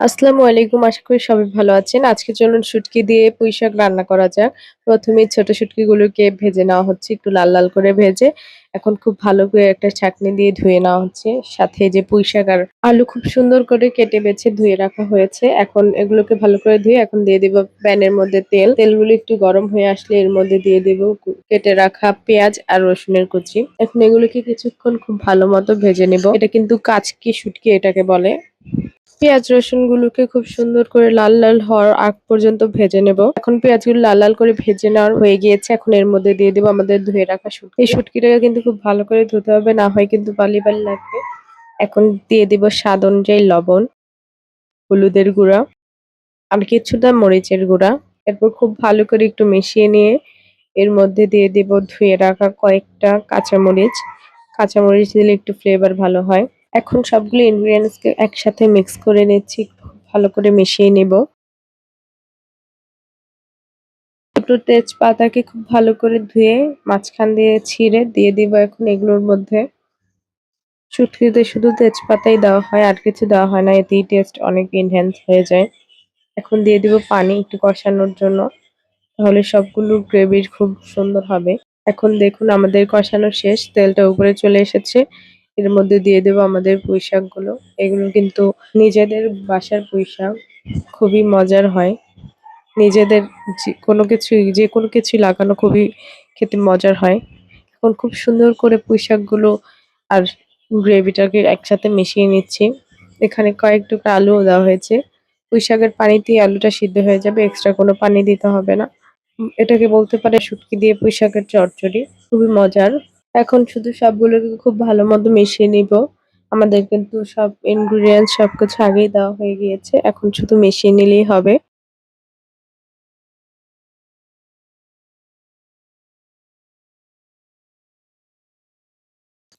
আসসালামু আলাইকুম। আশা করি সবাই ভালো আছেন। আজকে চলুন শুটকি দিয়ে পুঁইশাক রান্না করা যাক। ১ম এই ছোট শুটকিগুলোকে ভেজে নেওয়া হচ্ছে একটু লাল, লাল করে ভেজে। এখন খুব ভালো করে একটা ছাঁকনি দিয়ে ধুয়ে নেওয়া হচ্ছে। সাথে যে পুঁইশাক আর আলু খুব সুন্দর করে কেটে বেছে ধুয়ে রাখা হয়েছে। এখন এগুলোকে ভালো করে ধুয়ে এখন দিয়ে দিব প্যানের মধ্যে তেল। তেলগুলো একটু গরম হয়ে আসলে এর মধ্যে দিয়ে দিব কেটে রাখা পেঁয়াজ আর রসুনের কুচি। এখন এগুলোকে কিছুক্ষণ খুব ভালো মতো ভেজে নিব। এটা কিন্তু কাচকি শুটকি এটাকে বলে। পেঁয়াজ রসুনগুলোকে খুব সুন্দর করে লাল, লাল হওয়ার আগ পর্যন্ত ভেজে নেব। এখন পেঁয়াজগুলো লাল, লাল করে ভেজে নেওয়ার হয়ে গিয়েছে। এখন এর মধ্যে দিয়ে দেব আমাদের ধুয়ে রাখা শুটকি। এই শুটকিটাকে কিন্তু খুব ভালো করে ধুতে হবে, না হয় কিন্তু বালি, বালি লাগবে। এখন দিয়ে দিব স্বাদ অনুযায়ী লবণ, হলুদের গুঁড়া আর কিছুটা মরিচের গুঁড়া। এরপর খুব ভালো করে একটু মিশিয়ে নিয়ে এর মধ্যে দিয়ে দিব ধুয়ে রাখা কয়েকটা কাঁচামরিচ। কাঁচামরিচ দিলে একটু ফ্লেভার ভালো হয়। এখন সবগুলো ingredients কে একসাথে মিক্স করে নিচ্ছি। খুব ভালো করে মিশিয়ে নিব। দুটো তেজপাতাকে খুব ভালো করে ধুয়ে মাঝখান দিয়ে ছিঁড়ে দিয়ে দিব এখন এগুলোর মধ্যে। শুটকিতে শুধু তেজপাতাই দেওয়া হয়, আর কিছু দেওয়া হয় না। এতেই টেস্ট অনেক এনহ্যান্স হয়ে যায়। এখন দিয়ে দিব পানি একটু কষানোর জন্য। তাহলে সবগুলো গ্রেভির খুব সুন্দর হবে। এখন দেখুন আমাদের কষানো শেষ। তেলটা উপরে চলে এসেছে। এর মধ্যে দিয়ে দেব আমাদের পুঁইশাকগুলো। এগুলো কিন্তু নিজেদের বাসার পুঁইশাক। খুবই মজার হয়। নিজেদের যেকোনো কিছুই লাগানো খুবই খেতে মজার হয়। এখন খুব সুন্দর করে পুঁইশাকগুলো আর গ্রেভিটাকে একসাথে মিশিয়ে নিচ্ছি। এখানে কয়েক টুকরা আলুও দেওয়া হয়েছে। পুঁইশাকের পানিতেই আলুটা সিদ্ধ হয়ে যাবে। এক্সট্রা কোনো পানি দিতে হবে না। এটাকে বলতে পারে শুটকি দিয়ে পুঁইশাকের চচ্চড়ি। খুবই মজার। এখন শুধু সবগুলোকে খুব ভালো মতো মিশিয়ে নিব। আমাদের কিন্তু সব ingredients সবকিছু আগেই দেওয়া হয়ে গিয়েছে। এখন শুধু মিশিয়ে নিলেই হবে।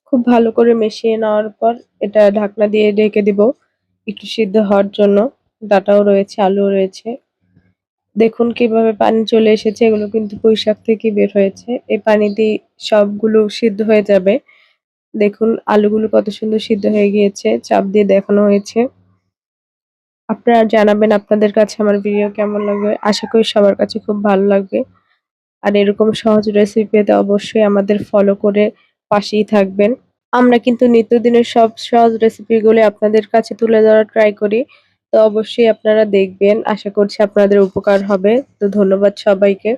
খুব ভালো করে মিশিয়ে নেওয়ার পর এটা ঢাকনা দিয়ে ঢেকে দিব একটু সিদ্ধ হওয়ার জন্য। ডাঁটাও রয়েছে, আলুও রয়েছে। দেখুন কিভাবে পানি চলে এসেছে। এগুলো কিন্তু পুঁইশাক থেকেই বের হয়েছে। এই পানিতেই সবগুলো সিদ্ধ হয়ে যাবে। দেখুন আলুগুলো কত সুন্দর সিদ্ধ হয়ে গিয়েছে। চাপ দিয়ে দেখানো হয়েছে। আপনারা জানাবেন আপনাদের কাছে আমার ভিডিও কেমন লাগবে। আশা করি সবার কাছে খুব ভালো লাগবে। আর এরকম সহজ রেসিপি পেতে অবশ্যই আমাদের ফলো করে পাশেই থাকবেন। আমরা কিন্তু নিত্যদিনের সব সহজ রেসিপিগুলি আপনাদের কাছে তুলে ধরার ট্রাই করি। তো অবশ্যই আপনারা দেখবেন। আশা করছি আপনাদের উপকার হবে। তো ধন্যবাদ সবাইকে।